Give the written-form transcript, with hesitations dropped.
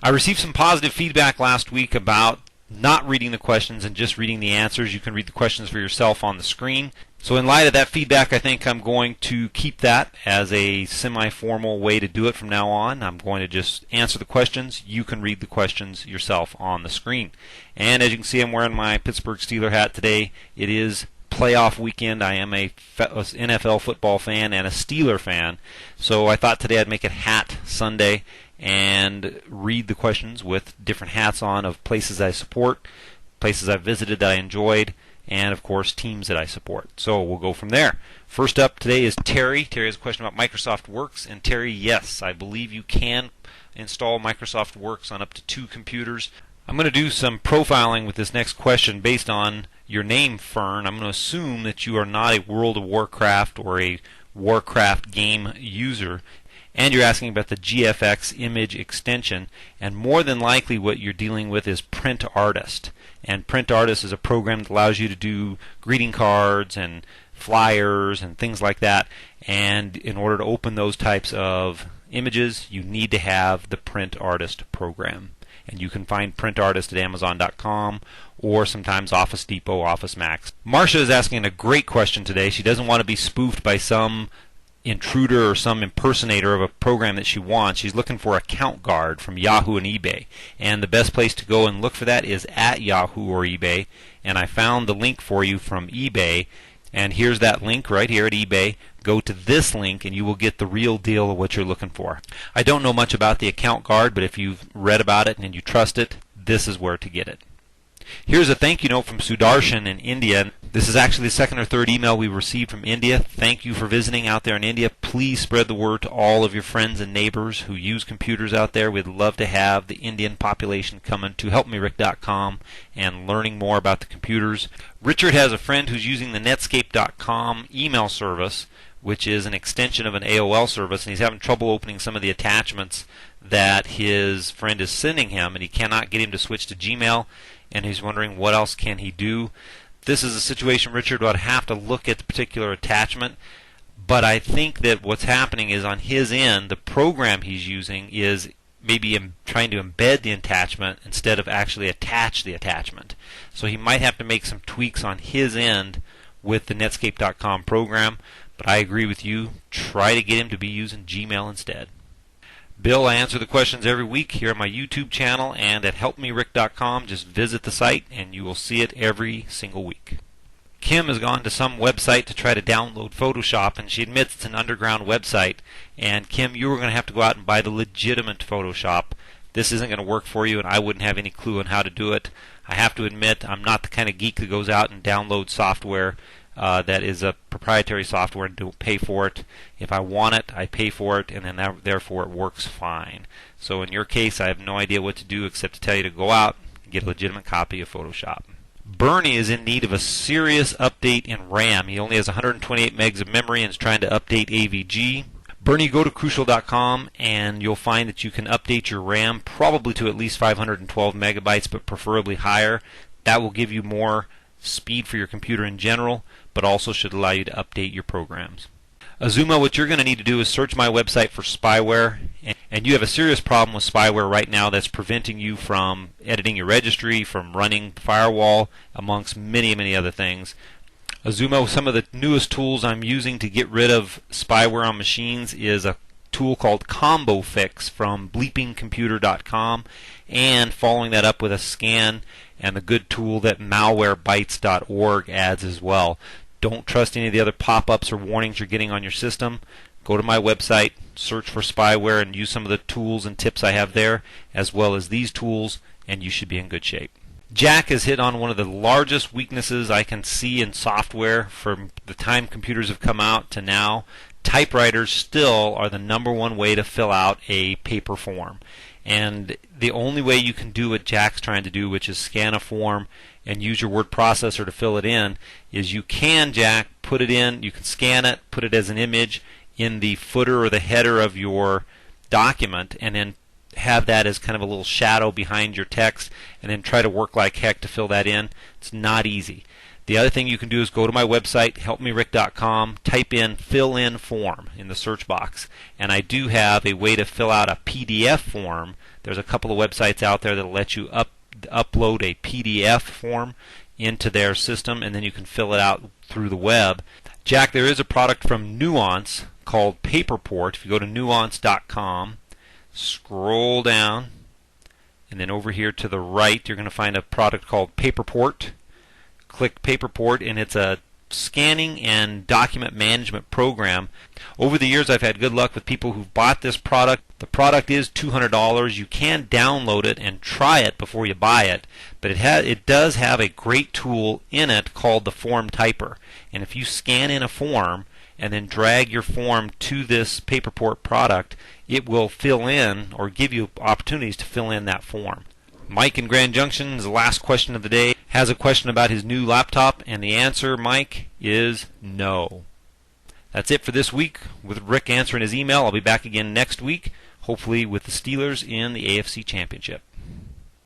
I received some positive feedback last week about not reading the questions and just reading the answers. You can read the questions for yourself on the screen. So in light of that feedback, I think I'm going to keep that as a semi-formal way to do it from now on. I'm going to just answer the questions. You can read the questions yourself on the screen. And as you can see, I'm wearing my Pittsburgh Steeler hat today. It is playoff weekend. I am a NFL football fan and a Steeler fan. So I thought today I'd make it Hat Sunday and read the questions with different hats on of places I support, places I've visited that I enjoyed, and of course teams that I support. So we'll go from there. First up today is Terry. Terry has a question about Microsoft Works. And Terry, yes, I believe you can install Microsoft Works on up to 2 computers. I'm going to do some profiling with this next question based on your name, Fern. I'm going to assume that you are not a World of Warcraft or a Warcraft game user, and you're asking about the GFX image extension, and more than likely what you're dealing with is Print Artist. And Print Artist is a program that allows you to do greeting cards and flyers and things like that, and in order to open those types of images, you need to have the Print Artist program. And you can find Print Artist at Amazon.com or sometimes Office Depot, Office Max. Marcia is asking a great question today. She doesn't want to be spoofed by some intruder or some impersonator of a program that she wants. She's looking for Account Guard from Yahoo and eBay. And the best place to go and look for that is at Yahoo or eBay. And I found the link for you from eBay. And here's that link right here at eBay. Go to this link and you will get the real deal of what you're looking for. I don't know much about the Account Guard, but if you've read about it and you trust it, this is where to get it. Here's a thank you note from Sudarshan in India. This is actually the second or third email we received from India. Thank you for visiting out there in India. Please spread the word to all of your friends and neighbors who use computers out there. We'd love to have the Indian population coming to helpmerick.com and learning more about the computers. Richard has a friend who's using the netscape.com email service, which is an extension of an AOL service, and he's having trouble opening some of the attachments that his friend is sending him, and he cannot get him to switch to Gmail, and he's wondering what else can he do. This is a situation, Richard, would have to look at the particular attachment, but I think that what's happening is on his end, the program he's using is maybe trying to embed the attachment instead of actually attach the attachment. So he might have to make some tweaks on his end with the Netscape.com program, but I agree with you. Try to get him to be using Gmail instead. Bill, I answer the questions every week here on my YouTube channel and at helpmerick.com. Just visit the site and you will see it every single week. Kim has gone to some website to try to download Photoshop, and she admits it's an underground website. And Kim, you were going to have to go out and buy the legitimate Photoshop. This isn't going to work for you, and I wouldn't have any clue on how to do it. I have to admit, I'm not the kind of geek that goes out and downloads software that is a proprietary software and don't pay for it. If I want it, I pay for it, and then therefore it works fine. So in your case, I have no idea what to do except to tell you to go out and get a legitimate copy of Photoshop. Bernie is in need of a serious update in RAM. He only has 128 megs of memory and is trying to update AVG. Bernie, go to Crucial.com and you'll find that you can update your RAM probably to at least 512 megabytes, but preferably higher. That will give you more speed for your computer in general, but also should allow you to update your programs. Azuma, what you're going to need to do is search my website for spyware, and you have a serious problem with spyware right now that's preventing you from editing your registry, from running firewall, amongst many, many other things. Azuma, some of the newest tools I'm using to get rid of spyware on machines is a tool called Combo Fix from bleepingcomputer.com, and following that up with a scan and the good tool that malwarebytes.org adds as well. Don't trust any of the other pop-ups or warnings you're getting on your system. Go to my website, search for spyware, and use some of the tools and tips I have there, as well as these tools, and you should be in good shape. Jack has hit on one of the largest weaknesses I can see in software from the time computers have come out to now. Typewriters still are the #1 way to fill out a paper form. And the only way you can do what Jack's trying to do, which is scan a form and use your word processor to fill it in, is you can, Jack, put it in, you can scan it, put it as an image in the footer or the header of your document, and then have that as kind of a little shadow behind your text, and then try to work like heck to fill that in. It's not easy. The other thing you can do is go to my website, helpmerick.com, type in fill in form in the search box, and I do have a way to fill out a PDF form There's a couple of websites out there that will let you upload a PDF form into their system, and then you can fill it out through the web. Jack, there is a product from Nuance called Paperport. If you go to nuance.com, scroll down, and then over here to the right, you're going to find a product called Paperport. Click Paperport, and it's a scanning and document management program. Over the years, I've had good luck with people who've bought this product. The product is $200. You can download it and try it before you buy it, but it does have a great tool in it called the Form Typer. And if you scan in a form and then drag your form to this Paperport product, it will fill in or give you opportunities to fill in that form. Mike in Grand Junction is the last question of the day. Has a question about his new laptop, and the answer, Mike, is no. That's it for this week with Rick answering his email. I'll be back again next week, hopefully with the Steelers in the AFC Championship.